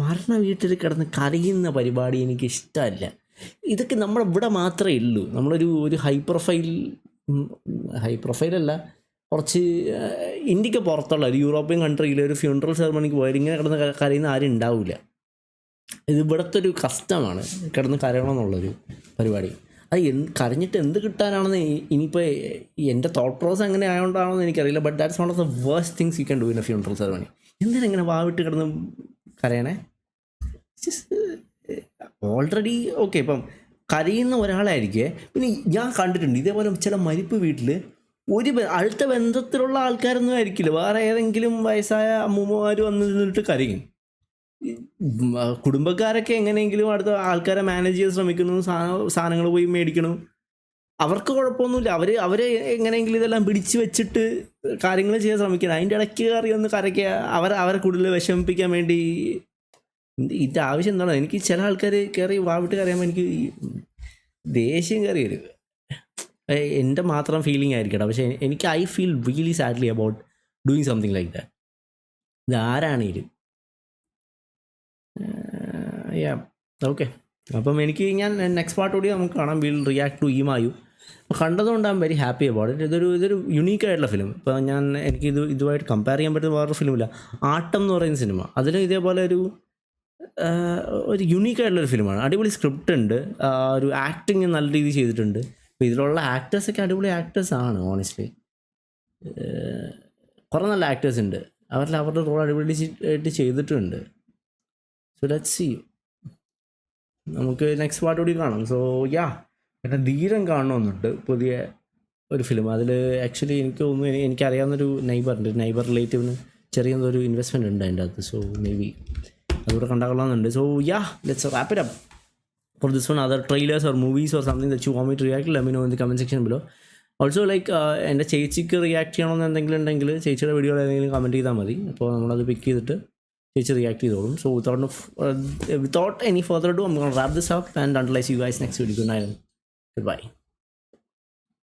മരണ വീട്ടിൽ കിടന്ന് കരയുന്ന പരിപാടി എനിക്ക് ഇഷ്ടമല്ല. ഇതൊക്കെ ഇവിടെ മാത്രമേ ഉള്ളൂ. നമ്മളൊരു ഹൈ പ്രൊഫൈലല്ല, കുറച്ച് ഇന്ത്യക്ക് പുറത്തുള്ള ഒരു യൂറോപ്യൻ കൺട്രിയിൽ ഒരു ഫ്യൂണറൽ സെറമണിക്ക് പോയാൽ ഇങ്ങനെ കിടന്ന് കരയുന്ന ആരും ഉണ്ടാവില്ല. ഇത് ഇവിടുത്തെ ഒരു കസ്റ്റമാണ് കിടന്ന് കരയണമെന്നുള്ളൊരു പരിപാടി. അത് കരഞ്ഞിട്ട് എന്ത് കിട്ടാനാണെന്ന് ഇനിയിപ്പോൾ എൻ്റെ തോട്ട് പ്രോസസ് എങ്ങനെ ആയതുകൊണ്ടാണെന്ന് എനിക്കറിയില്ല. But that's one of the worst things you can do in A funeral ceremony. എന്തിനാ ഇങ്ങനെ വാവിട്ട് കിടന്ന് കരയണേ? ഓൾറെഡി ഓക്കെ, ഇപ്പം കരയുന്ന ഒരാളായിരിക്കേ. പിന്നെ ഞാൻ കണ്ടിട്ടുണ്ട് ഇതേപോലെ ചില മരിപ്പ് വീട്ടിൽ അടുത്ത ബന്ധത്തിലുള്ള ആൾക്കാരൊന്നും ആയിരിക്കില്ല, വേറെ ഏതെങ്കിലും വയസ്സായ അമ്മൂമ്മമാർ വന്ന് നിന്നിട്ട് കരയും. കുടുംബക്കാരൊക്കെ എങ്ങനെയെങ്കിലും അടുത്ത ആൾക്കാരെ മാനേജ് ചെയ്യാൻ ശ്രമിക്കുന്നു, സാധനങ്ങൾ പോയി മേടിക്കണം. അവർക്ക് കുഴപ്പമൊന്നുമില്ല, അവരെ എങ്ങനെയെങ്കിലും ഇതെല്ലാം പിടിച്ച് വെച്ചിട്ട് കാര്യങ്ങൾ ചെയ്യാൻ ശ്രമിക്കണം. അതിൻ്റെ ഇടയ്ക്ക് കയറി ഒന്ന് കരയ്ക്കുക, അവരെ കൂടുതൽ വിഷമിപ്പിക്കാൻ വേണ്ടി. ഇതിൻ്റെ ആവശ്യം എന്താണ്? എനിക്ക് ചില ആൾക്കാർ കയറി വാവിട്ട് കറിയുമ്പോൾ എനിക്ക് ദേഷ്യം കയറി വരും. എൻ്റെ മാത്രം ഫീലിംഗ് ആയിരിക്കട്ടെ, പക്ഷേ എനിക്ക് I feel really sadly about doing something like that. ഇതാരാണേലും ഓക്കെ. അപ്പം ഞാൻ നെക്സ്റ്റ് പാർട്ട് കൂടി നമുക്ക് കാണാം. Will react to Eemayau. കണ്ടതുകൊണ്ട് I am very happy about it. ഇതൊരു യുണീക്കായിട്ടുള്ള ഫിലിം. ഇപ്പോൾ എനിക്കിത് ഇതുമായിട്ട് കമ്പയർ ചെയ്യാൻ പറ്റുന്ന വേറൊരു ഫിലിമില്ല. ആട്ടം എന്ന് പറയുന്ന സിനിമ, അതിലും ഇതേപോലെ ഒരു യുണീക്കായിട്ടുള്ളൊരു ഫിലിമാണ്. അടിപൊളി സ്ക്രിപ്റ്റ് ഉണ്ട്, ഒരു ആക്ടിങ് നല്ല രീതിയിൽ ചെയ്തിട്ടുണ്ട്. അപ്പോൾ ഇതിലുള്ള ആക്ടേഴ്സൊക്കെ അടിപൊളി ആക്ടേഴ്സാണ്. ഓണസ്റ്റ്ലി കുറേ നല്ല ആക്ടേഴ്സ് ഉണ്ട്. അവരുടെ റോൾ അടിപൊളിയായിട്ട് ചെയ്തിട്ടുണ്ട്. So let's see. നമുക്ക് നെക്സ്റ്റ് പാർട്ട് കൂടി കാണാം. സോ പിന്നെ ധീരം കാണണമെന്നുണ്ട്, പുതിയ ഒരു ഫിലിം. അതിൽ ആക്ച്വലി എനിക്ക് തോന്നുന്നു എനിക്കറിയാവുന്നൊരു നൈബർ റിലേറ്റീവിന് ചെറിയൊരു ഇൻവെസ്റ്റ്മെൻറ്റ് ഉണ്ട് അതിൻ്റെ അകത്ത്. സോ മേ ബി അതുകൂടെ കണ്ടാകൊള്ളാമെന്നുണ്ട്. So let's wrap it up for this one. Other trailers or movies or something that you want me to react, let me know in the comment section below. Also like എൻ്റെ ചേച്ചിക്ക് react ചെയ്യണമെന്ന് എന്തെങ്കിലും ഉണ്ടെങ്കിൽ ചേച്ചിയുടെ വീഡിയോയിൽ ഏതെങ്കിലും comment ചെയ്താൽ മതി. അപ്പോൾ നമ്മളത് പിക്ക് ചെയ്തിട്ട് ചേച്ചി റിയാക്ട് ചെയ്തോളും. So without any further ado, I'm going to wrap this up and until I see you guys next video. Good night and goodbye.